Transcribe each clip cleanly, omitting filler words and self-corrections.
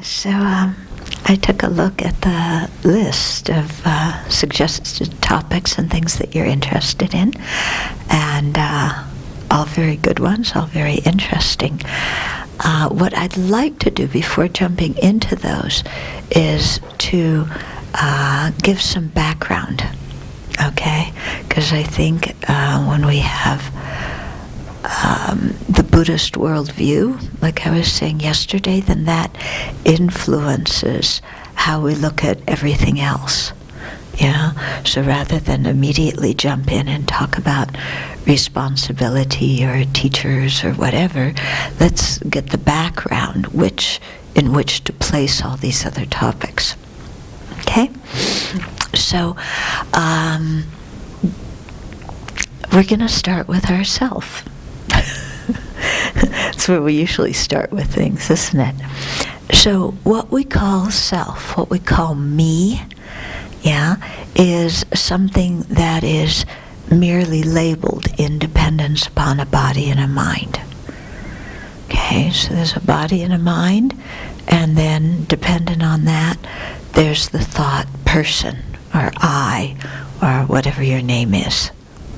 So I took a look at the list of suggested topics and things that you're interested in, and all very good ones, all very interesting. What I'd like to do before jumping into those is to give some background, okay? Because I think when we have the Buddhist worldview, like I was saying yesterday, then that influences how we look at everything else. Yeah. So rather than immediately jump in and talk about responsibility or teachers or whatever, let's get the background in which to place all these other topics. Okay? So we're going to start with ourself. That's where we usually start with things, isn't it? So what we call self, what we call me, is something that is merely labeled in dependence upon a body and a mind. Okay, so there's a body and a mind, and then dependent on that, there's the thought person, or I, or whatever your name is.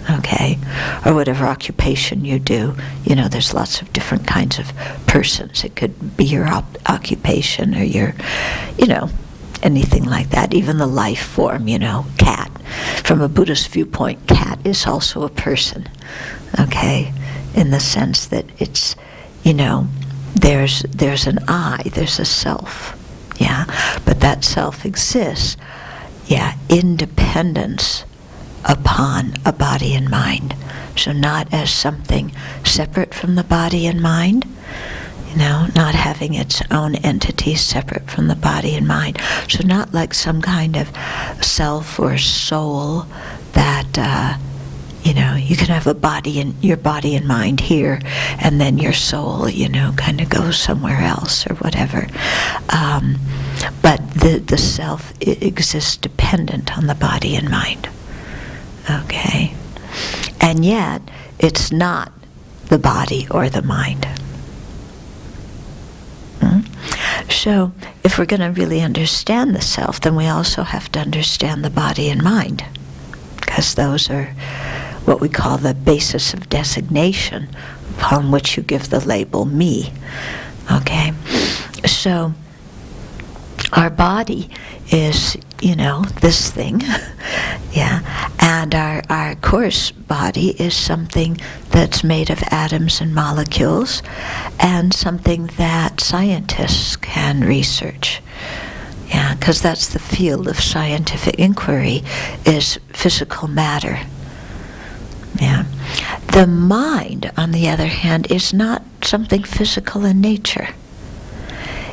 Okay, or whatever occupation you do. You know, there's lots of different kinds of persons. It could be your occupation or your, anything like that. Even the life form, cat. From a Buddhist viewpoint, cat is also a person. Okay, in the sense that it's, there's an I, there's a self. Yeah, but that self exists. Yeah, independence upon a body and mind. So not as something separate from the body and mind, not having its own entity separate from the body and mind. So not like some kind of self or soul that, you can have a body and your body and mind here, and then your soul, kind of goes somewhere else or whatever. But the self, it exists dependent on the body and mind. Okay, and yet it's not the body or the mind. So if we're going to really understand the self, then we also have to understand the body and mind, because those are what we call the basis of designation upon which you give the label me. Okay, so our body is, this thing, and our coarse body is something that's made of atoms and molecules, and something that scientists can research. Yeah, because that's the field of scientific inquiry, is physical matter. Yeah. The mind, on the other hand, is not something physical in nature.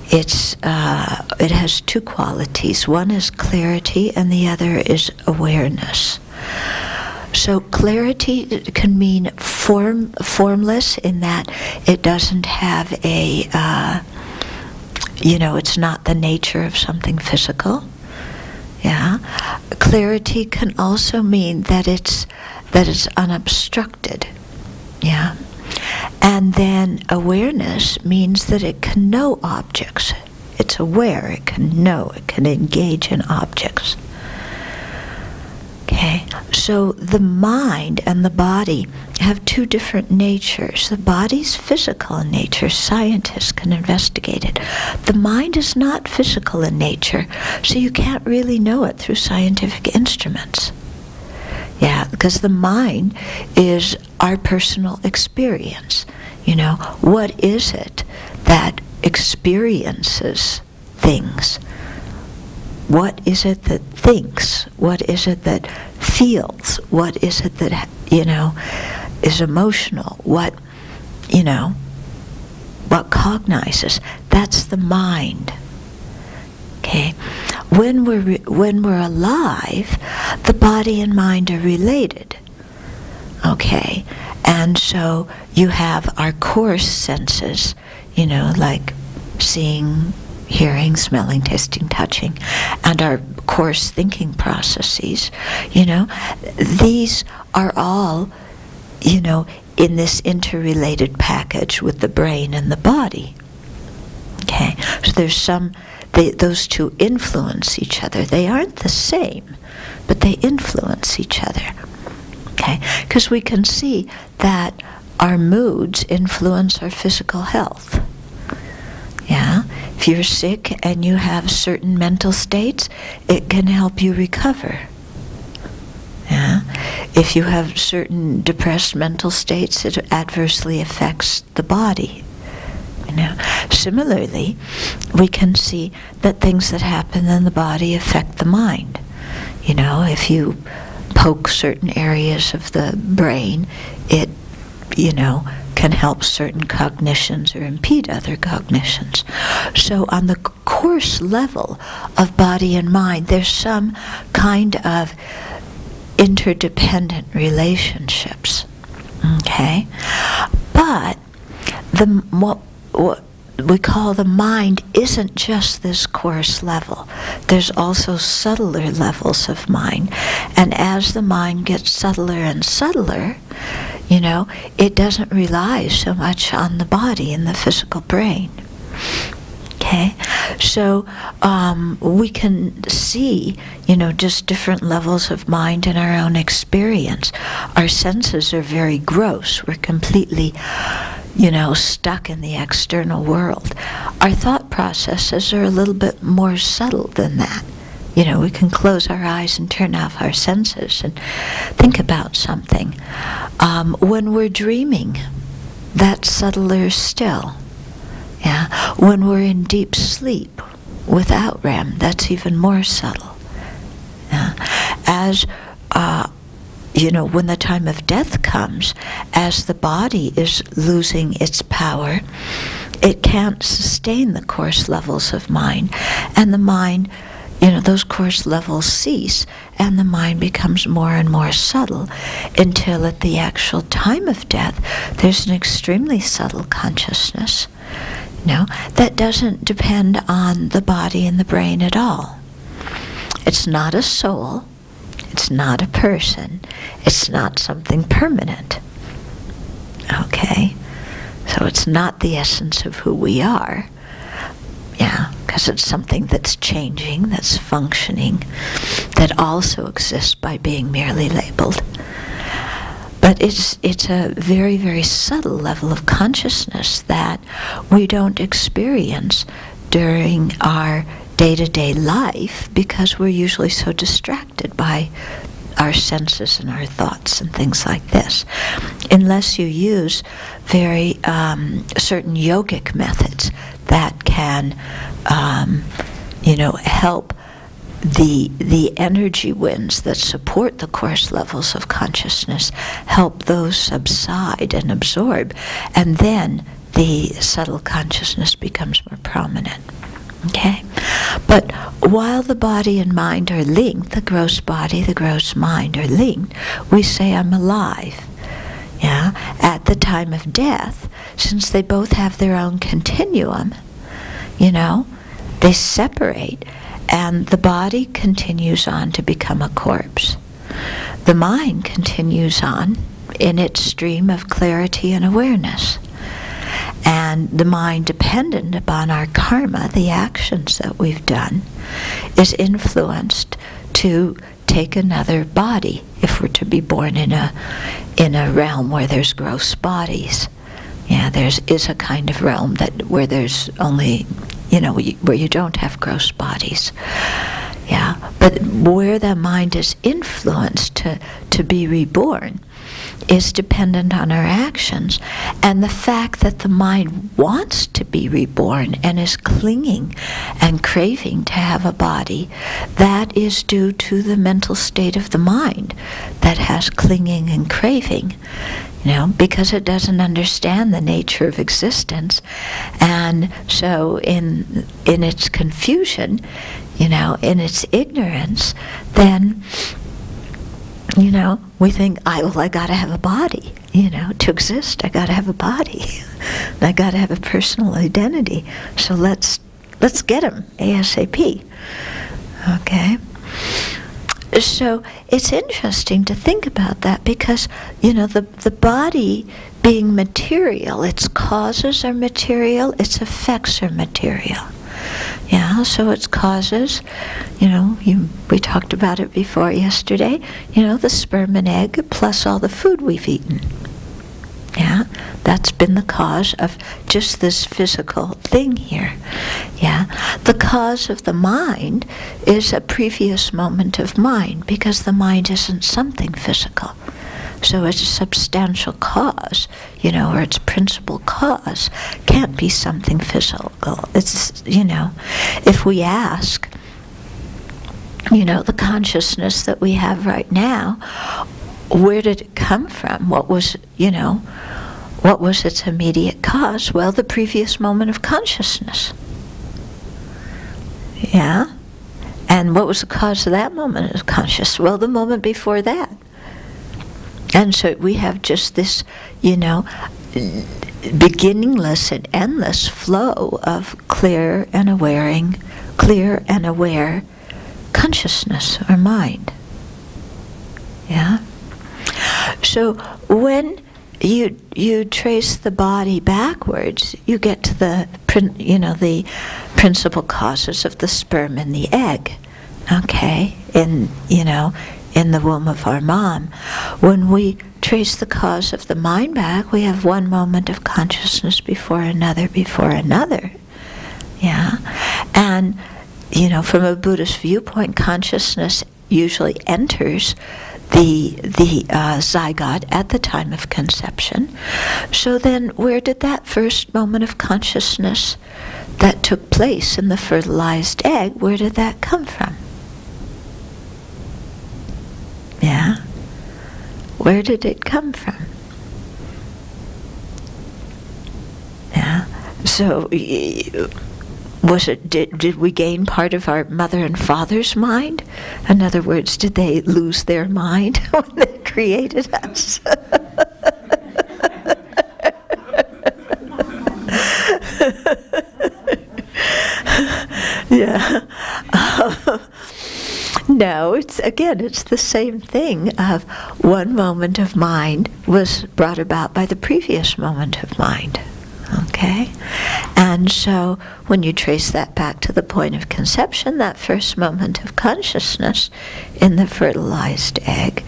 It has two qualities. One is clarity, and the other is awareness. So clarity can mean formless, in that it doesn't have a, it's not the nature of something physical. Yeah. Clarity can also mean that it's unobstructed. Yeah. And then awareness means that it can know objects. It's aware, it can know, it can engage in objects. Okay, so the mind and the body have two different natures. The body's physical in nature. Scientists can investigate it. The mind is not physical in nature, so you can't really know it through scientific instruments. Yeah, because the mind is our personal experience. What is it that experiences things? What is it that thinks? What is it that feels? What is it that, is emotional? What cognizes? That's the mind. Okay, when we're alive, the body and mind are related. Okay, and so you have our coarse senses, like seeing, hearing, smelling, tasting, touching, and our coarse thinking processes. These are all, in this interrelated package with the brain and the body. Okay, so there's those two influence each other. They aren't the same, but they influence each other. Okay, because we can see that our moods influence our physical health. Yeah, if you're sick and you have certain mental states, it can help you recover. Yeah, if you have certain depressed mental states, it adversely affects the body. Similarly, we can see that things that happen in the body affect the mind. If you poke certain areas of the brain, it, can help certain cognitions or impede other cognitions. So on the coarse level of body and mind, there's some kind of interdependent relationships. Okay? But what we call the mind isn't just this coarse level. There's also subtler levels of mind. And as the mind gets subtler and subtler, it doesn't rely so much on the body and the physical brain. Okay? So we can see, just different levels of mind in our own experience. Our senses are very gross. We're completely stuck in the external world. Our thought processes are a little bit more subtle than that. We can close our eyes and turn off our senses and think about something. When we're dreaming, that's subtler still. Yeah. When we're in deep sleep without REM, that's even more subtle. Yeah. As when the time of death comes, as the body is losing its power, it can't sustain the coarse levels of mind. And the mind, those coarse levels cease, and the mind becomes more and more subtle until at the actual time of death, there's an extremely subtle consciousness, that doesn't depend on the body and the brain at all. It's not a soul. It's not a person. It's not something permanent. Okay? So it's not the essence of who we are. Yeah, because it's something that's changing, that's functioning, that also exists by being merely labeled. But it's a very, very subtle level of consciousness that we don't experience during our day-to-day life because we're usually so distracted by our senses and our thoughts and things like this. Unless you use very certain yogic methods that can, help the energy winds that support the coarse levels of consciousness, help those subside and absorb, and then the subtle consciousness becomes more prominent. Okay? But while the body and mind are linked, the gross body, the gross mind are linked, we say I'm alive. Yeah? At the time of death, since they both have their own continuum, they separate, and the body continues on to become a corpse. The mind continues on in its stream of clarity and awareness. And the mind, dependent upon our karma, the actions that we've done, is influenced to take another body if we're to be born in a realm where there's gross bodies. Yeah, is a kind of realm where there's only, where you don't have gross bodies. Yeah, but where the mind is influenced to be reborn is dependent on our actions. And the fact that the mind wants to be reborn and is clinging and craving to have a body, that is due to the mental state of the mind that has clinging and craving, because it doesn't understand the nature of existence. And so in its confusion, in its ignorance, then we think, I got to have a body. To exist, I got to have a body. I got to have a personal identity. So let's get him ASAP. Okay. So it's interesting to think about that because the body being material. Its causes are material, its effects are material. Yeah, so its causes, we talked about it before yesterday, the sperm and egg plus all the food we've eaten. Yeah, that's been the cause of just this physical thing here. Yeah, the cause of the mind is a previous moment of mind, because the mind isn't something physical. So its substantial cause, or its principal cause, can't be something physical. It's, if we ask, the consciousness that we have right now, where did it come from? What was its immediate cause? Well, the previous moment of consciousness. Yeah? And what was the cause of that moment of consciousness? Well, the moment before that. And so we have just this, beginningless and endless flow of clear and aware consciousness or mind. Yeah? So when you trace the body backwards, you get to the principal causes of the sperm and the egg. Okay? In the womb of our mom. When we trace the cause of the mind back, we have one moment of consciousness before another. Yeah? And, from a Buddhist viewpoint, consciousness usually enters the zygote at the time of conception. So then, where did that first moment of consciousness that took place in the fertilized egg, where did that come from? Yeah? Where did it come from? Yeah? So, did we gain part of our mother and father's mind? In other words, did they lose their mind when they created us? Yeah. No, it's the same thing of one moment of mind was brought about by the previous moment of mind. Okay? And so when you trace that back to the point of conception, that first moment of consciousness in the fertilized egg,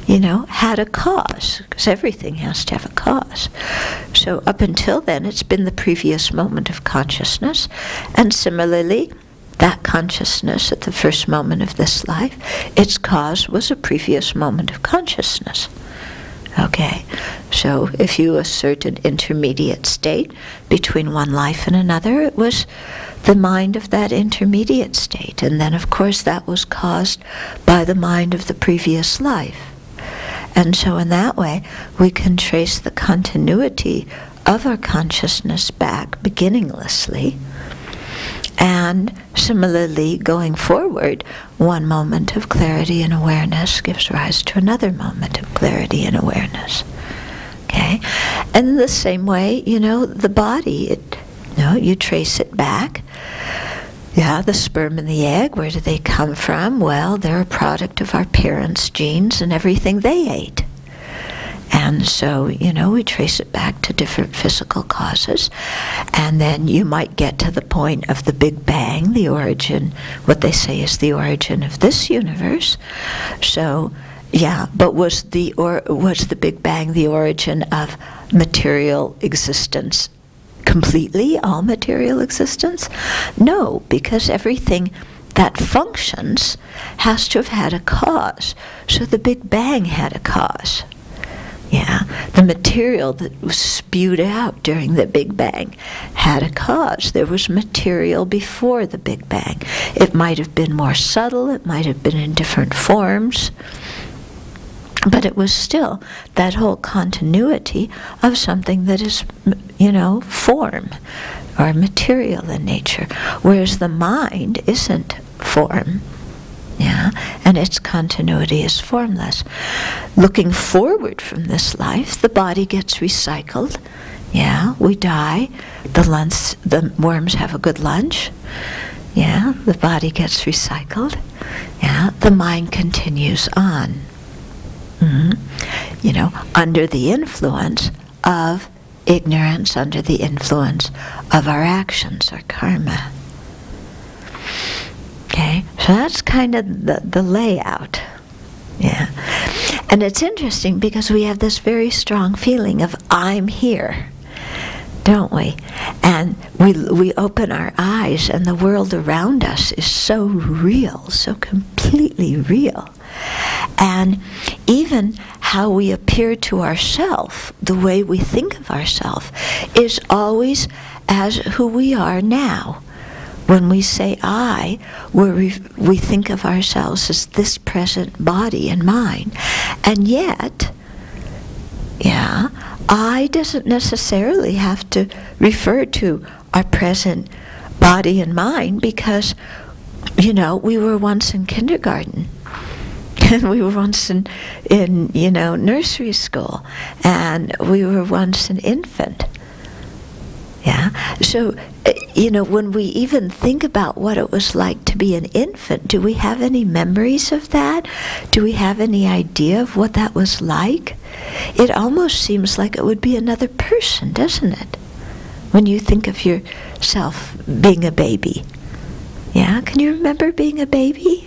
had a cause, because everything has to have a cause. So up until then, it's been the previous moment of consciousness, and similarly, that consciousness at the first moment of this life, its cause was a previous moment of consciousness. Okay, so if you assert an intermediate state between one life and another, it was the mind of that intermediate state. And then, of course, that was caused by the mind of the previous life. And so in that way, we can trace the continuity of our consciousness back beginninglessly. And similarly, going forward, one moment of clarity and awareness gives rise to another moment of clarity and awareness. Okay? And in the same way, the body, you trace it back. Yeah, the sperm and the egg, where do they come from? Well, they're a product of our parents' genes and everything they ate. And so, we trace it back to different physical causes. And then you might get to the point of the Big Bang, the origin, what they say is the origin of this universe. So, yeah, but was the Big Bang the origin of material existence completely, all material existence? No, because everything that functions has to have had a cause. So the Big Bang had a cause. Yeah, the material that was spewed out during the Big Bang had a cause. There was material before the Big Bang. It might have been more subtle, it might have been in different forms, but it was still that whole continuity of something that is, form or material in nature, whereas the mind isn't form. Yeah, and its continuity is formless. Looking forward from this life, the body gets recycled. Yeah, we die. The worms have a good lunch. Yeah, the body gets recycled. Yeah, the mind continues on. Under the influence of ignorance under the influence of our actions, our karma. Okay, so that's kind of the layout. Yeah. And it's interesting because we have this very strong feeling of I'm here, don't we? And we open our eyes and the world around us is so real, so completely real. And even how we appear to ourselves, the way we think of ourselves, is always as who we are now. When we say I, we think of ourselves as this present body and mind. And yet, yeah, I doesn't necessarily have to refer to our present body and mind because, we were once in kindergarten. And we were once in nursery school. And we were once an infant. Yeah. So, when we even think about what it was like to be an infant, do we have any memories of that? Do we have any idea of what that was like? It almost seems like it would be another person, doesn't it? When you think of yourself being a baby. Yeah? Can you remember being a baby?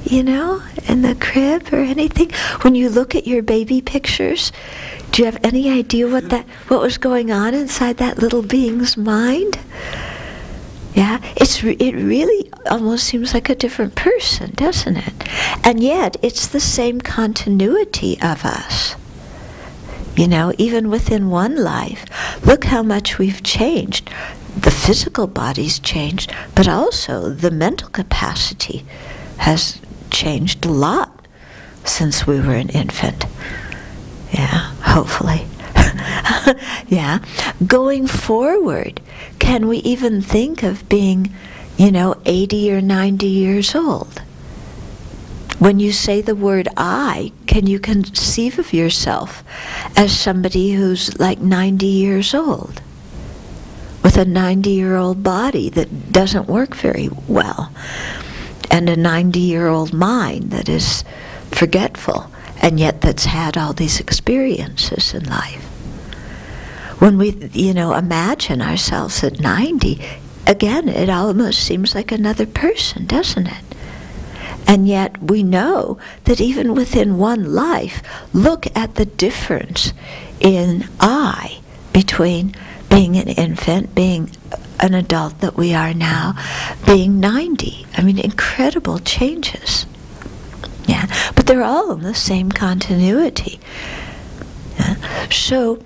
In the crib or anything? When you look at your baby pictures, do you have any idea what was going on inside that little being's mind? Yeah, it really almost seems like a different person, doesn't it? And yet, it's the same continuity of us. Even within one life, look how much we've changed. The physical body's changed, but also the mental capacity has changed a lot since we were an infant. Yeah, hopefully. Yeah. Going forward, can we even think of being, 80 or 90 years old? When you say the word I, can you conceive of yourself as somebody who's like 90 years old? With a 90-year-old body that doesn't work very well. And a 90-year-old mind that is forgetful, and yet that's had all these experiences in life. When we, imagine ourselves at 90, again, it almost seems like another person, doesn't it? And yet we know that even within one life, look at the difference in I between being an infant, being an adult that we are now, being 90. I mean, incredible changes. Yeah, but they're all in the same continuity. Yeah. So,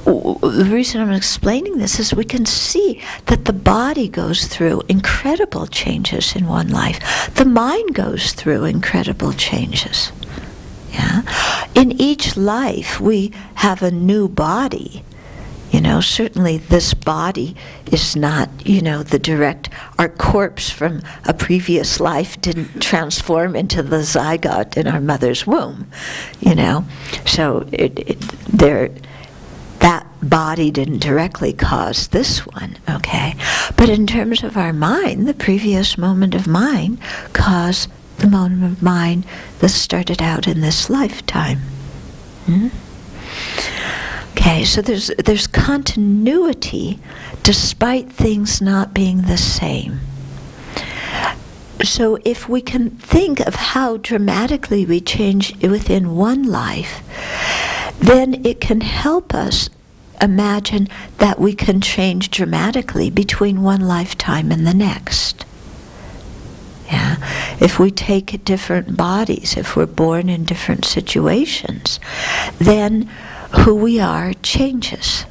the reason I'm explaining this is we can see that the body goes through incredible changes in one life. The mind goes through incredible changes. Yeah. In each life, we have a new body. Certainly this body is not, the direct, our corpse from a previous life didn't transform into the zygote in our mother's womb, So that body didn't directly cause this one, okay? But in terms of our mind, the previous moment of mind caused the moment of mind that started out in this lifetime. Okay, so there's continuity despite things not being the same. So if we can think of how dramatically we change within one life, then it can help us imagine that we can change dramatically between one lifetime and the next. Yeah, if we take different bodies, if we're born in different situations, then who we are changes.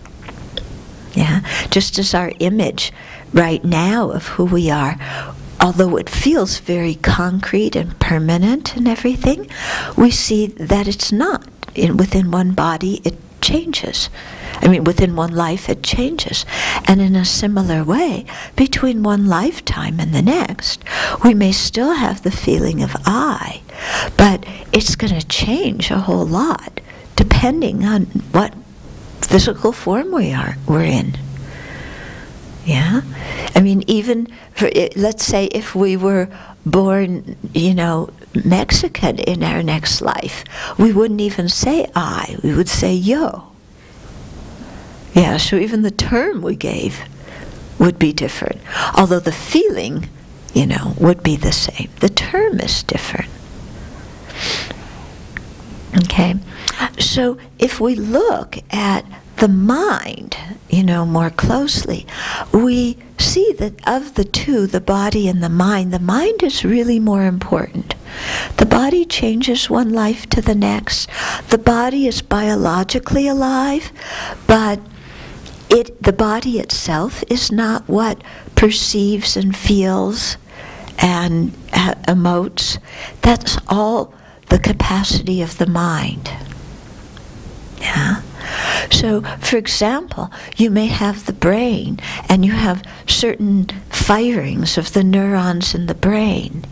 Yeah, just as our image right now of who we are, although it feels very concrete and permanent and everything, we see that it's not. Within one body, it changes. Within one life, it changes. And in a similar way, between one lifetime and the next, we may still have the feeling of I, but it's going to change a whole lot depending on what physical form we're in. Yeah? Even, let's say if we were born, Mexican in our next life, we wouldn't even say I, we would say yo. Yeah, so even the term we gave would be different. Although the feeling, would be the same. The term is different. Okay? So if we look at the mind, more closely, we see that of the two, the body and the mind is really more important. The body changes one life to the next. The body is biologically alive, but the body itself is not what perceives and feels and emotes. That's all the capacity of the mind. Yeah. So, for example, you may have the brain and you have certain firings of the neurons in the brain.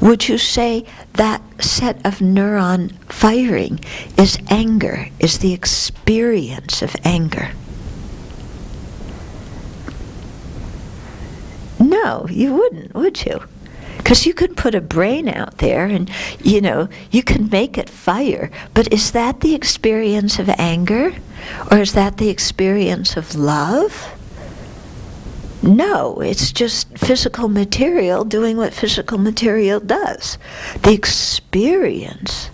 Would you say that set of neuron firing is anger, is the experience of anger? No, you wouldn't, would you? Because you could put a brain out there and, you can make it fire. But is that the experience of anger? Or is that the experience of love? No, it's just physical material doing what physical material does. The experience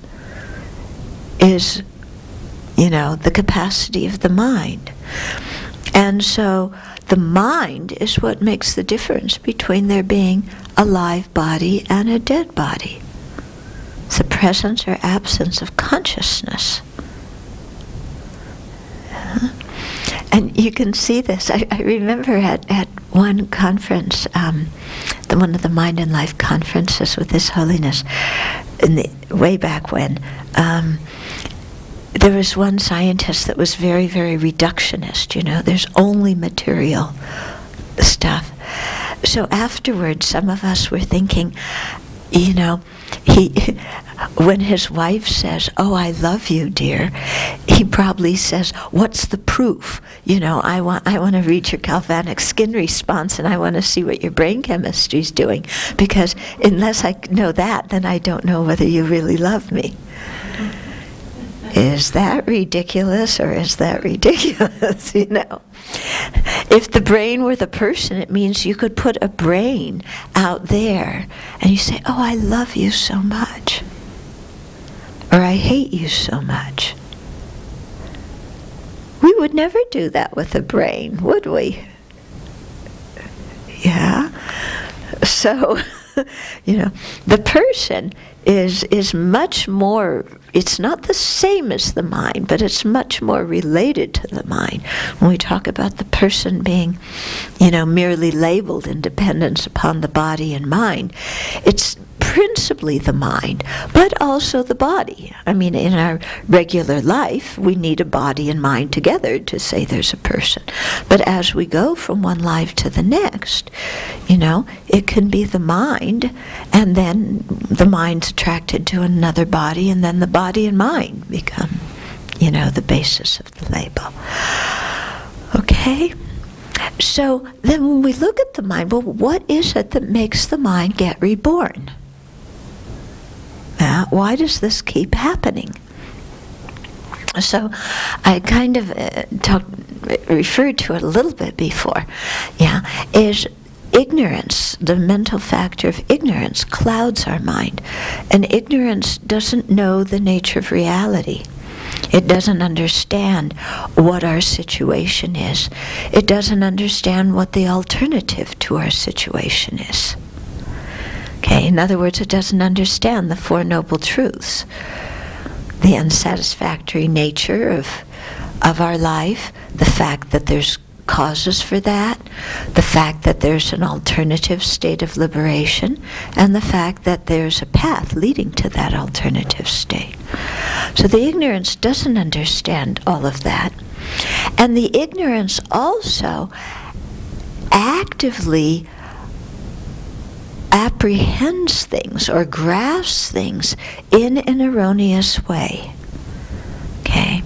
is, the capacity of the mind. And so the mind is what makes the difference between there being a live body and a dead body. It's the presence or absence of consciousness. And you can see this. I remember at one conference, one of the Mind and Life conferences with His Holiness, way back when, there was one scientist that was very, very reductionist, there's only material stuff. So afterwards, some of us were thinking, when his wife says, "Oh, I love you, dear," he probably says, "What's the proof? I want to read your galvanic skin response, and I want to see what your brain chemistry is doing, because unless I know that, then I don't know whether you really love me." Is that ridiculous, or is that ridiculous, If the brain were the person, it means you could put a brain out there and you say, "Oh, I love you so much," or "I hate you so much." We would never do that with a brain, would we? Yeah? So, the person is much more, it's not the same as the mind, but it's much more related to the mind. When we talk about the person being, merely labeled in dependence upon the body and mind, it's principally the mind, but also the body. In our regular life, we need a body and mind together to say there's a person. But as we go from one life to the next, it can be the mind, and then the mind's attracted to another body, and then the body and mind become, the basis of the label. Okay? So then when we look at the mind, well, what is it that makes the mind get reborn? Why does this keep happening? So I kind of referred to it a little bit before. Is ignorance, the mental factor of ignorance, clouds our mind. And ignorance doesn't know the nature of reality. It doesn't understand what our situation is. It doesn't understand what the alternative to our situation is. Okay, in other words, it doesn't understand the Four Noble Truths, the unsatisfactory nature of our life, the fact that there's causes for that, the fact that there's an alternative state of liberation, and the fact that there's a path leading to that alternative state. So the ignorance doesn't understand all of that. And the ignorance also actively apprehends things or grasps things in an erroneous way. Okay?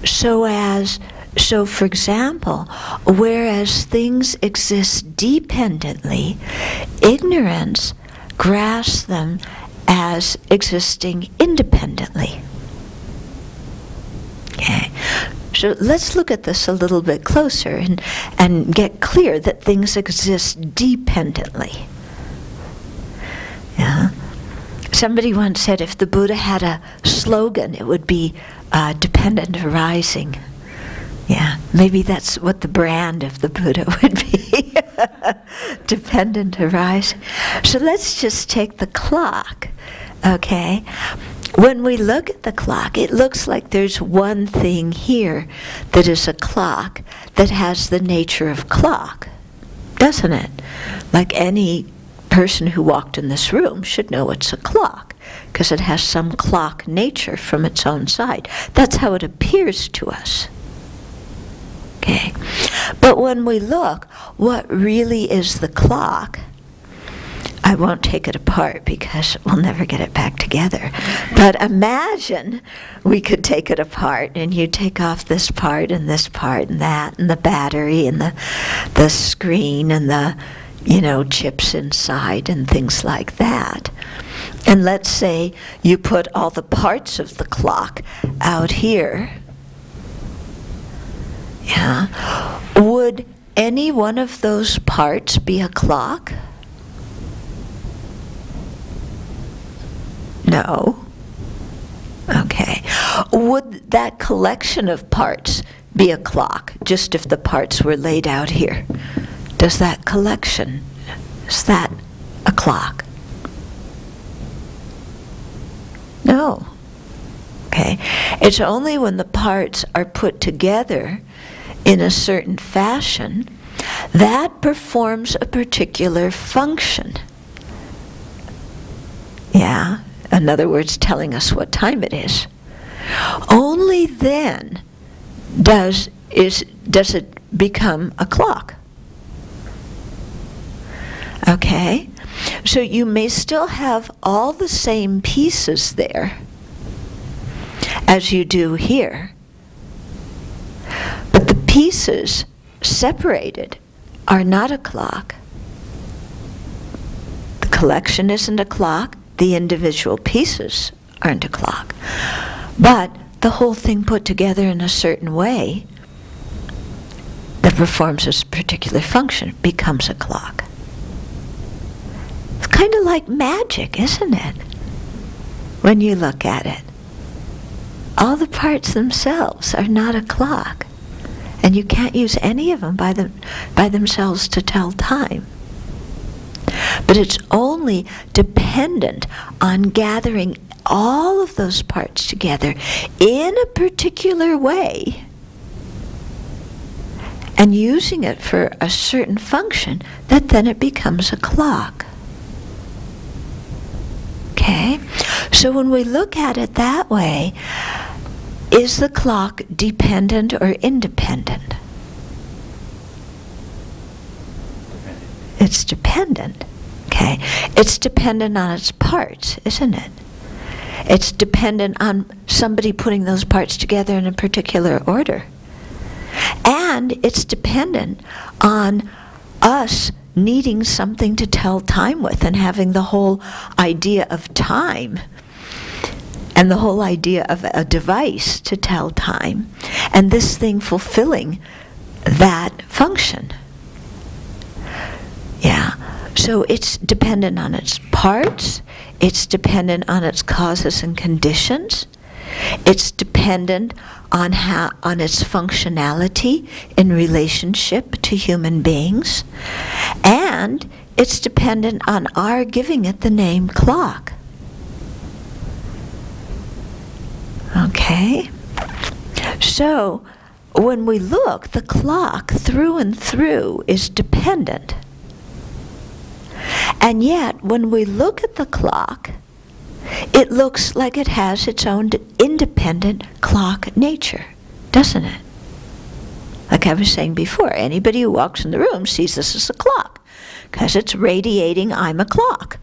So for example, whereas things exist dependently, ignorance grasps them as existing independently. Okay? So let's look at this a little bit closer and get clear that things exist dependently. Yeah. Somebody once said if the Buddha had a slogan, it would be dependent arising. Yeah, maybe that's what the brand of the Buddha would be. Dependent arising. So let's just take the clock, okay? When we look at the clock, it looks like there's one thing here that is a clock that has the nature of clock, doesn't it? Like any person who walked in this room should know it's a clock, because it has some clock nature from its own side. That's how it appears to us. Okay. But when we look, what really is the clock? I won't take it apart because we'll never get it back together. But imagine we could take it apart and you take off this part and that and the battery and the screen and the chips inside and things like that. And let's say you put all the parts of the clock out here. Yeah. Would any one of those parts be a clock? No. Okay. Would that collection of parts be a clock, just if the parts were laid out here? Does that collection, is that a clock? No. Okay. It's only when the parts are put together in a certain fashion that performs a particular function. Yeah. In other words, telling us what time it is. Only then does it become a clock. Okay? So you may still have all the same pieces there as you do here. But the pieces separated are not a clock. The collection isn't a clock. The individual pieces aren't a clock. But the whole thing put together in a certain way that performs a particular function becomes a clock. It's kind of like magic, isn't it? When you look at it. All the parts themselves are not a clock. And you can't use any of them by themselves to tell time. But it's only dependent on gathering all of those parts together in a particular way and using it for a certain function that then it becomes a clock. Okay? So when we look at it that way, is the clock dependent or independent? It's dependent. Okay, it's dependent on its parts, isn't it? It's dependent on somebody putting those parts together in a particular order. And it's dependent on us needing something to tell time with and having the whole idea of time and the whole idea of a device to tell time and this thing fulfilling that function. Yeah. So it's dependent on its parts, it's dependent on its causes and conditions, it's dependent on its functionality in relationship to human beings, and it's dependent on our giving it the name clock. Okay? So, when we look, the clock through and through is dependent. And yet, when we look at the clock, it looks like it has its own independent clock nature, doesn't it? Like I was saying before, anybody who walks in the room sees this as a clock, because it's radiating, I'm a clock.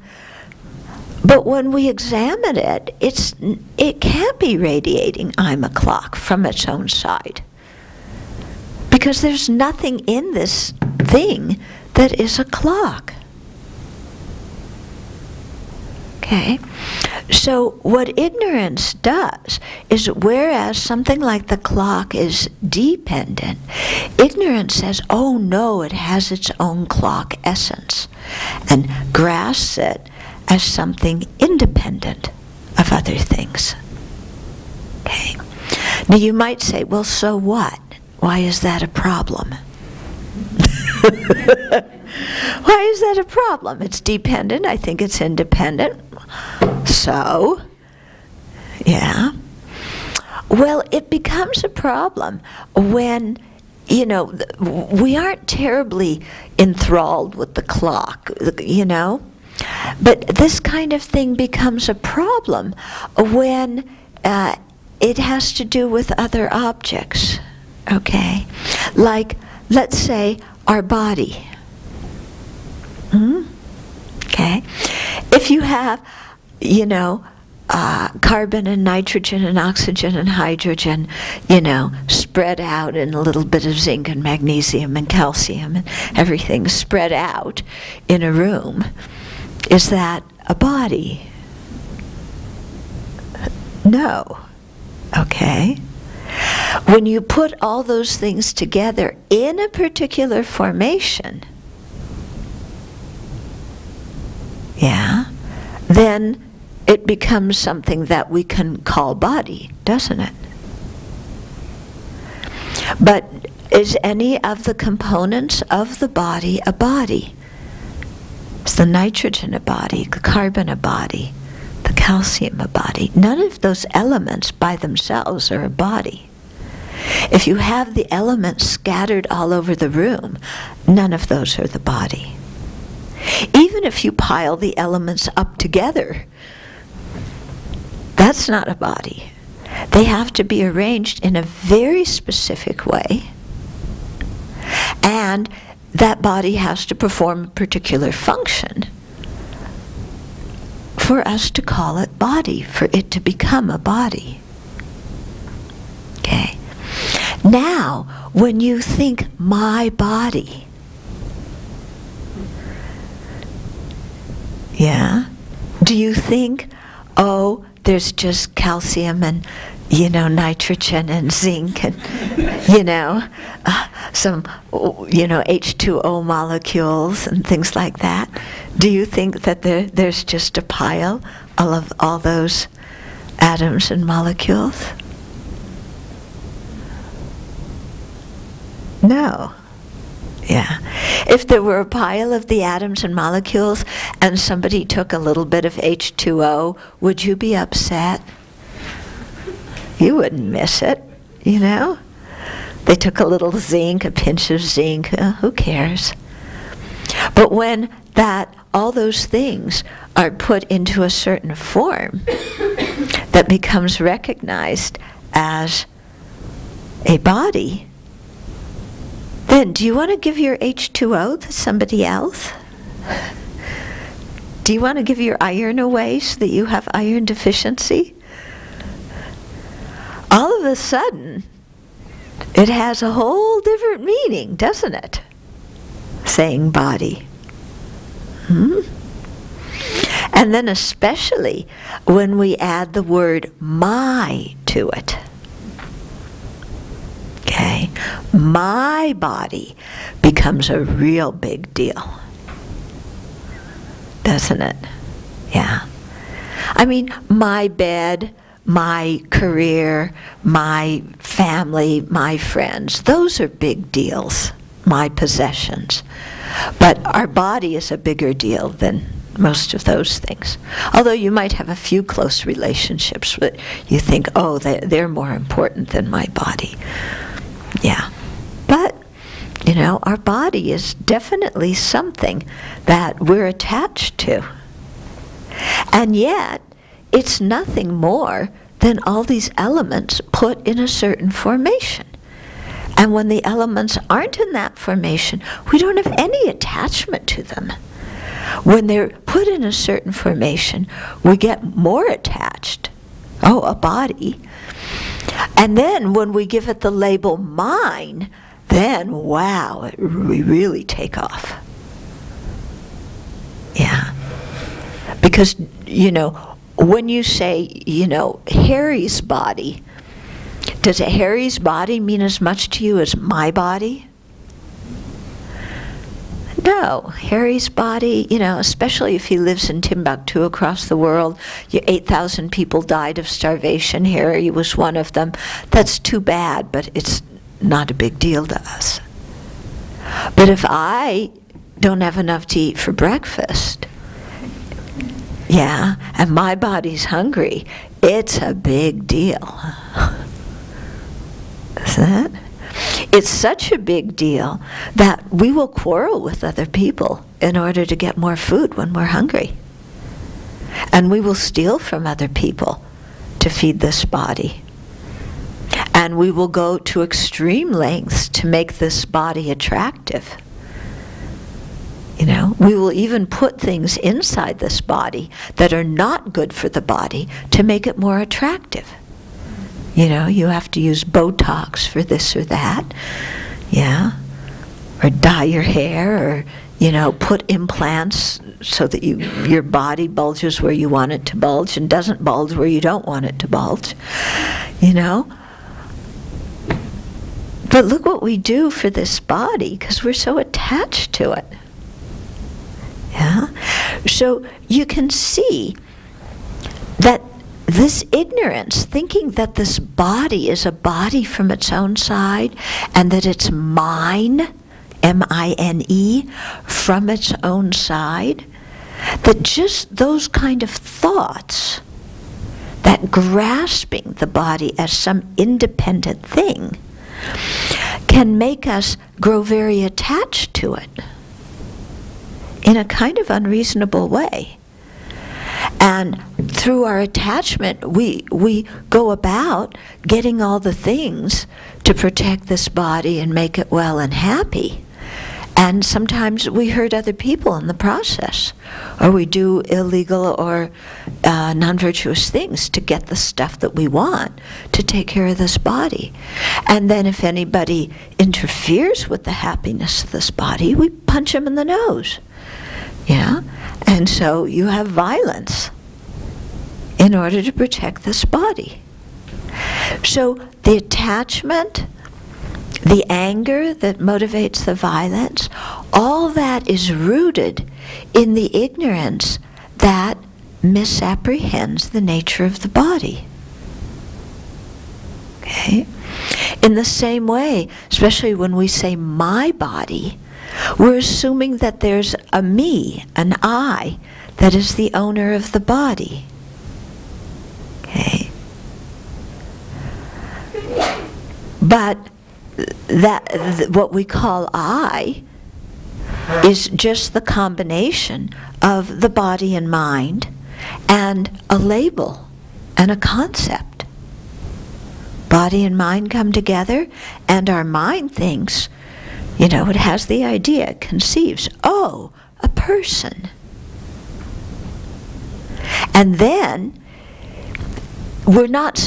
But when we examine it, it can't be radiating, I'm a clock, from its own side. Because there's nothing in this thing that is a clock. Okay, So what ignorance does is, whereas something like the clock is dependent, ignorance says, oh no, it has its own clock essence, and grasps it as something independent of other things. Okay. Now you might say, well, so what? Why is that a problem? Why is that a problem? It's dependent. I think it's independent. So, yeah. Well, it becomes a problem when, we aren't terribly enthralled with the clock, But this kind of thing becomes a problem when it has to do with other objects, okay? Like, let's say, our body. Okay? If you have, carbon and nitrogen and oxygen and hydrogen, spread out, and a little bit of zinc and magnesium and calcium and everything spread out in a room, is that a body? No. Okay? When you put all those things together in a particular formation, then it becomes something that we can call body, doesn't it? But is any of the components of the body a body? Is the nitrogen a body, the carbon a body, the calcium a body? None of those elements by themselves are a body. If you have the elements scattered all over the room, none of those are the body. Even if you pile the elements up together, that's not a body. They have to be arranged in a very specific way, and that body has to perform a particular function for us to call it body, for it to become a body. Okay. Now, when you think my body, do you think, oh, there's just calcium and, nitrogen and zinc and, some, H2O molecules and things like that? Do you think that there's just a pile of all those atoms and molecules? No. Yeah. If there were a pile of the atoms and molecules and somebody took a little bit of H2O, would you be upset? You wouldn't miss it, They took a little zinc, a pinch of zinc, who cares? But when all those things are put into a certain form that becomes recognized as a body, then do you want to give your H2O to somebody else? Do you want to give your iron away so that you have iron deficiency? All of a sudden, it has a whole different meaning, doesn't it? Saying body. And then especially when we add the word my to it. Okay, my body becomes a real big deal, doesn't it? Yeah. I mean, my bed, my career, my family, my friends, those are big deals, my possessions. But our body is a bigger deal than most of those things. Although you might have a few close relationships that you think, oh, they're more important than my body. Yeah. But, our body is definitely something that we're attached to. And yet, it's nothing more than all these elements put in a certain formation. And when the elements aren't in that formation, we don't have any attachment to them. When they're put in a certain formation, we get more attached. Oh, a body. And then when we give it the label mine, then wow, we really take off. Yeah. Because, when you say, Harry's body, does a Harry's body mean as much to you as my body? No, Harry's body, especially if he lives in Timbuktu across the world, 8,000 people died of starvation. Harry was one of them. That's too bad, but it's not a big deal to us. But if I don't have enough to eat for breakfast, and my body's hungry, it's a big deal. Isn't it? It's such a big deal that we will quarrel with other people in order to get more food when we're hungry. And we will steal from other people to feed this body. And we will go to extreme lengths to make this body attractive. We will even put things inside this body that are not good for the body to make it more attractive. You have to use Botox for this or that, or dye your hair, or, put implants so that your body bulges where you want it to bulge and doesn't bulge where you don't want it to bulge, But look what we do for this body because we're so attached to it. So you can see that this ignorance, thinking that this body is a body from its own side and that it's mine, M-I-N-E, from its own side, that just those kind of thoughts, that grasping the body as some independent thing, can make us grow very attached to it in a kind of unreasonable way. And through our attachment, we go about getting all the things to protect this body and make it well and happy. And sometimes we hurt other people in the process, or we do illegal or non-virtuous things to get the stuff that we want to take care of this body. And then if anybody interferes with the happiness of this body, we punch them in the nose. And so you have violence in order to protect this body. So the attachment, the anger that motivates the violence, all that is rooted in the ignorance that misapprehends the nature of the body. Okay? In the same way, especially when we say my body, we're assuming that there's a me, an I, that is the owner of the body. Okay? But what we call I is just the combination of the body and mind and a label and a concept. Body and mind come together, and our mind thinks, it has the idea, it conceives, a person. And then we're not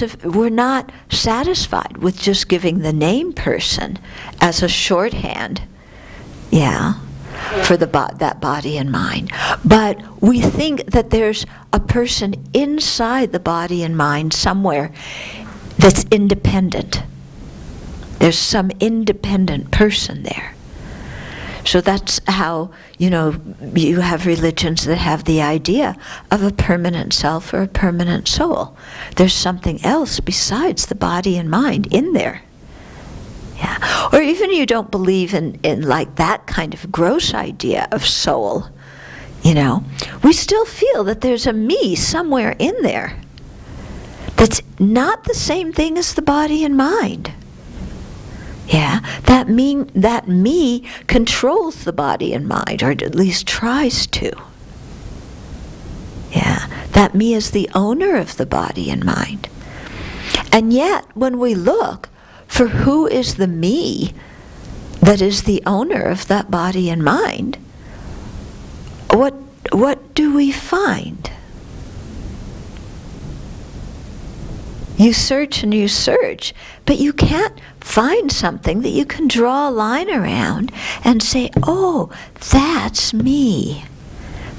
satisfied with just giving the name person as a shorthand, for that body and mind. But we think that there's a person inside the body and mind somewhere that's independent. There's some independent person there. So that's how, you have religions that have the idea of a permanent self or a permanent soul. There's something else besides the body and mind in there. Or even you don't believe in like that kind of gross idea of soul, we still feel that there's a me somewhere in there that's not the same thing as the body and mind. That me controls the body and mind, or at least tries to. That me is the owner of the body and mind. And yet, when we look for who is the me that is the owner of that body and mind, what do we find? You search and you search, but you can't find something that you can draw a line around and say, that's me.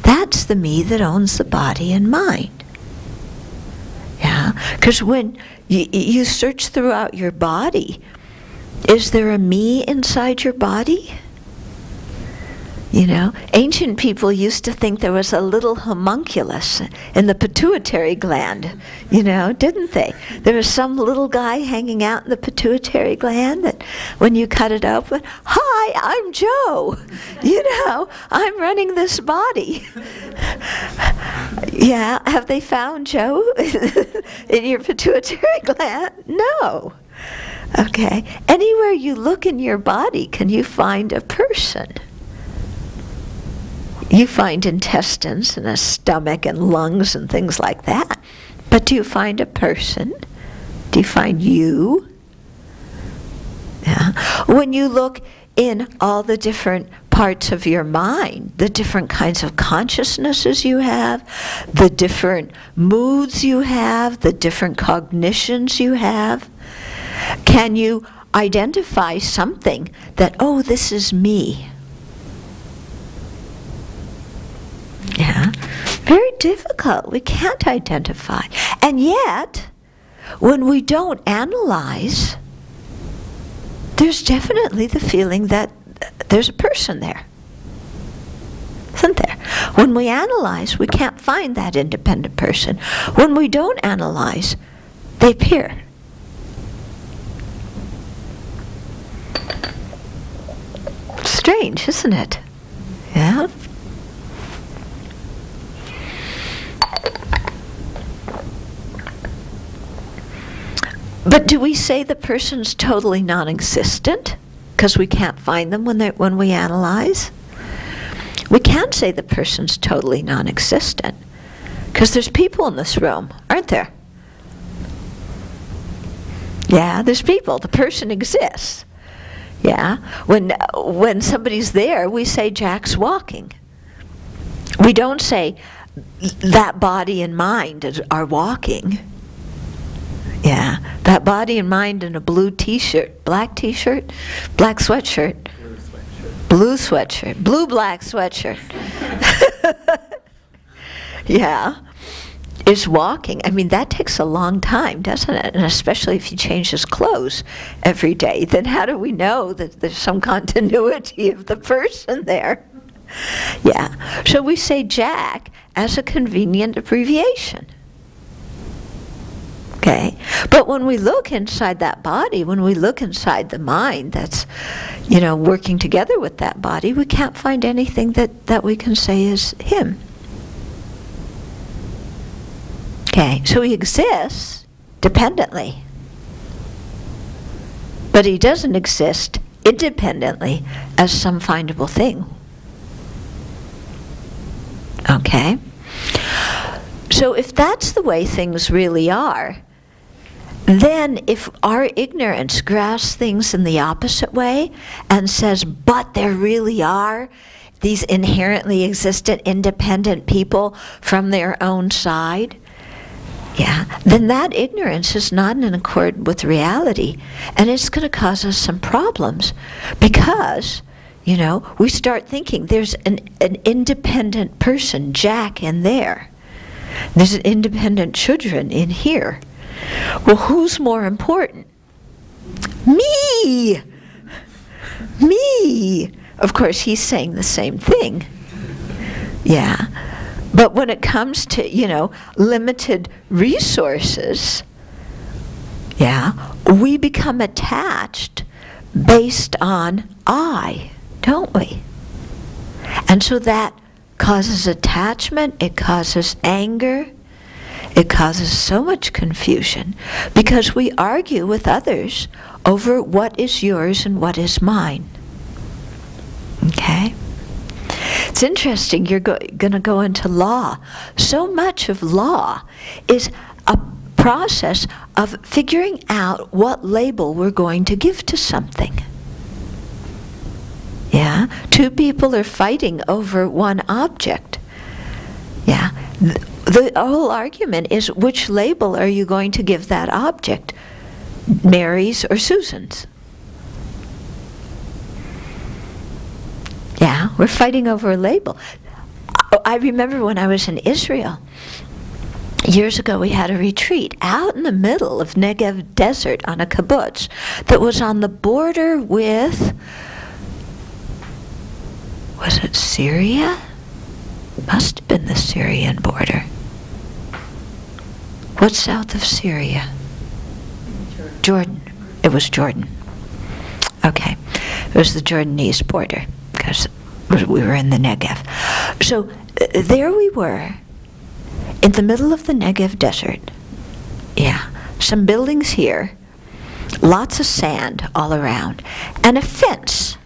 That's the me that owns the body and mind. Because when you search throughout your body, is there a me inside your body? You know, ancient people used to think there was a little homunculus in the pituitary gland, you know, didn't they? There was some little guy hanging out in the pituitary gland that when you cut it open, hi, I'm Joe. You know, I'm running this body. Yeah, have they found Joe in your pituitary gland? No. Okay. Anywhere you look in your body, can you find a person? You find intestines and a stomach and lungs and things like that. But do you find a person? Do you find you? Yeah. When you look in all the different parts of your mind, the different kinds of consciousnesses you have, the different moods you have, the different cognitions you have, can you identify something that, oh, this is me? Yeah, very difficult. We can't identify. And yet, when we don't analyze, there's definitely the feeling that there's a person there. Isn't there? When we analyze, we can't find that independent person. When we don't analyze, they appear. Strange, isn't it? Yeah. But do we say the person's totally non-existent because we can't find them when we analyze? We can't say the person's totally non-existent because there's people in this room, aren't there? Yeah, there's people. The person exists. Yeah. When somebody's there, we say Jack's walking. We don't say that body and mind are walking. Yeah, that body and mind in a blue t-shirt, black t-shirt, black sweatshirt, blue sweatshirt, blue-black sweatshirt. Yeah, is walking. I mean, that takes a long time, doesn't it? And especially if he changes clothes every day, then how do we know that there's some continuity of the person there? Yeah, so we say Jack as a convenient abbreviation. Okay, but when we look inside that body, when we look inside the mind that's, you know, working together with that body, we can't find anything that we can say is him. Okay, so he exists dependently, but he doesn't exist independently as some findable thing. Okay, so if that's the way things really are, then if our ignorance grasps things in the opposite way and says, but there really are these inherently existent independent people from their own side, yeah, then that ignorance is not in accord with reality, and it's going to cause us some problems because, you know, we start thinking there's an independent person, Jack, in there. There's an independent children in here. Well, who's more important? Me! Me! Of course, he's saying the same thing. Yeah. But when it comes to, you know, limited resources, yeah, we become attached based on I, don't we? And so that causes attachment, it causes anger, it causes so much confusion because we argue with others over what is yours and what is mine. Okay? It's interesting, you're going to go into law. So much of law is a process of figuring out what label we're going to give to something. Yeah? Two people are fighting over one object. Yeah? The whole argument is which label are you going to give that object? Mary's or Susan's? Yeah, we're fighting over a label. I remember when I was in Israel, years ago we had a retreat out in the middle of Negev desert on a kibbutz that was on the border with, was it Syria? Must have been the Syrian border. What's south of Syria? Jordan. It was Jordan. Okay. It was the Jordanese border because we were in the Negev. So there we were in the middle of the Negev desert. Yeah. Some buildings here, lots of sand all around, and a fence.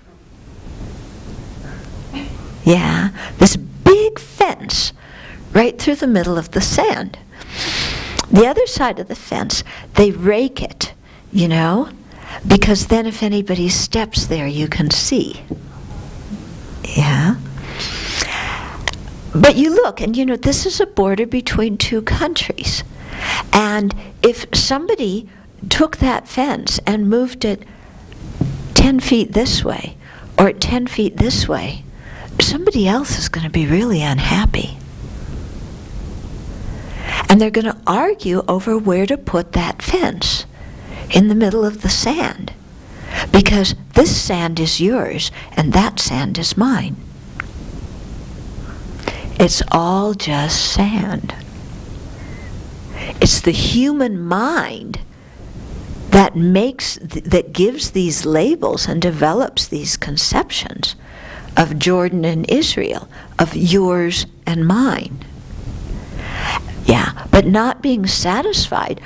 Yeah. This big fence right through the middle of the sand. The other side of the fence, they rake it, you know, because then if anybody steps there, you can see. Yeah. But you look, and you know, this is a border between two countries. And if somebody took that fence and moved it 10 feet this way, or 10 feet this way, somebody else is going to be really unhappy. And they're going to argue over where to put that fence in the middle of the sand. Because this sand is yours and that sand is mine. It's all just sand. It's the human mind that that gives these labels and develops these conceptions of Jordan and Israel, of yours and mine. Yeah, but not being satisfied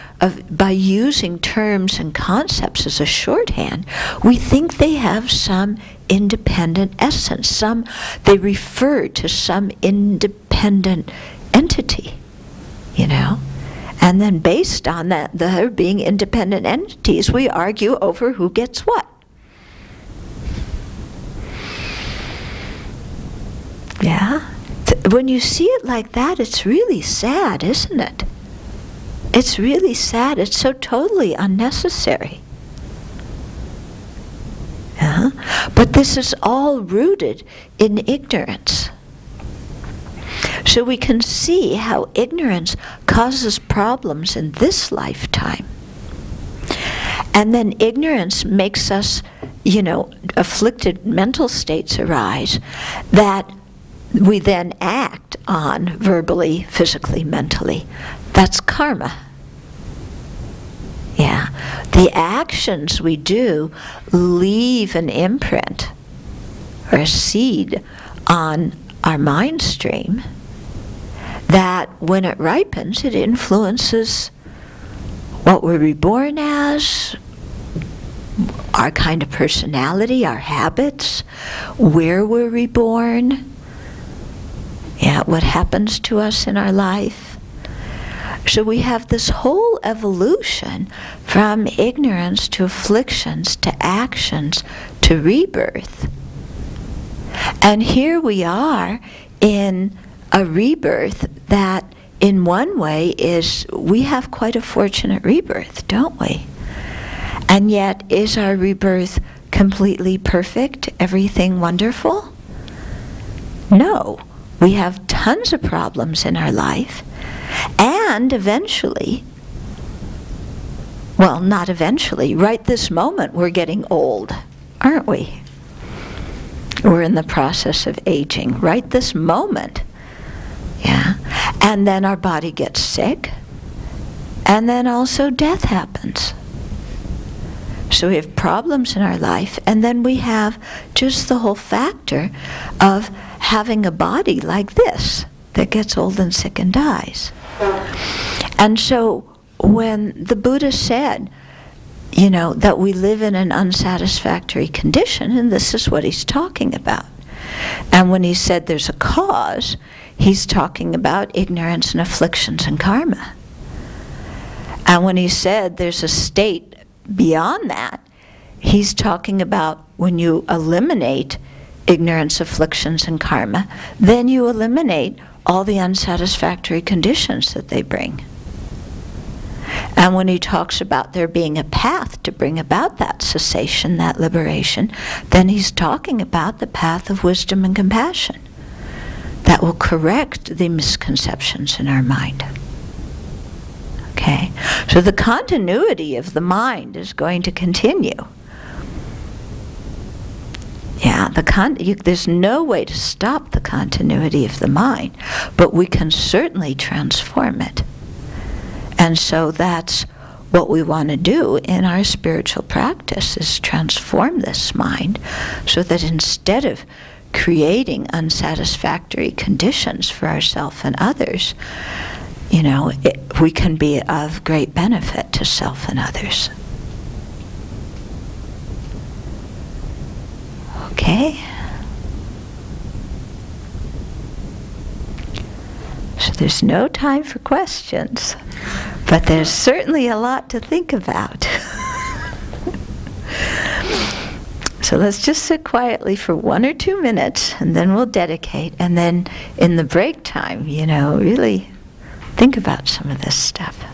by using terms and concepts as a shorthand, we think they have some independent essence. They refer to some independent entity, you know. And then based on that, there being independent entities, we argue over who gets what. Yeah? When you see it like that, it's really sad, isn't it? It's really sad. It's so totally unnecessary. Yeah? But this is all rooted in ignorance. So we can see how ignorance causes problems in this lifetime. And then ignorance makes us, you know, afflicted mental states arise that we then act on verbally, physically, mentally. That's karma. Yeah. The actions we do leave an imprint or a seed on our mind stream that when it ripens, it influences what we're reborn as, our kind of personality, our habits, where we're reborn. Yeah, what happens to us in our life. So we have this whole evolution from ignorance to afflictions to actions to rebirth. And here we are in a rebirth that in one way we have quite a fortunate rebirth, don't we? And yet, is our rebirth completely perfect, everything wonderful? No. We have tons of problems in our life, and eventually, well, not eventually, right this moment we're getting old, aren't we? We're in the process of aging, right this moment. Yeah. And then our body gets sick, and then also death happens. So we have problems in our life, and then we have just the whole factor of having a body like this that gets old and sick and dies. And so when the Buddha said, you know, that we live in an unsatisfactory condition, and this is what he's talking about. And when he said there's a cause, he's talking about ignorance and afflictions and karma. And when he said there's a state beyond that, he's talking about when you eliminate ignorance, afflictions, and karma, then you eliminate all the unsatisfactory conditions that they bring. And when he talks about there being a path to bring about that cessation, that liberation, then he's talking about the path of wisdom and compassion that will correct the misconceptions in our mind. Okay? So the continuity of the mind is going to continue. Yeah, there's no way to stop the continuity of the mind, but we can certainly transform it. And so that's what we want to do in our spiritual practice, is transform this mind so that instead of creating unsatisfactory conditions for ourselves and others, we can be of great benefit to self and others. Okay? So there's no time for questions, but there's certainly a lot to think about. So let's just sit quietly for 1 or 2 minutes, and then we'll dedicate, and then in the break time, really think about some of this stuff.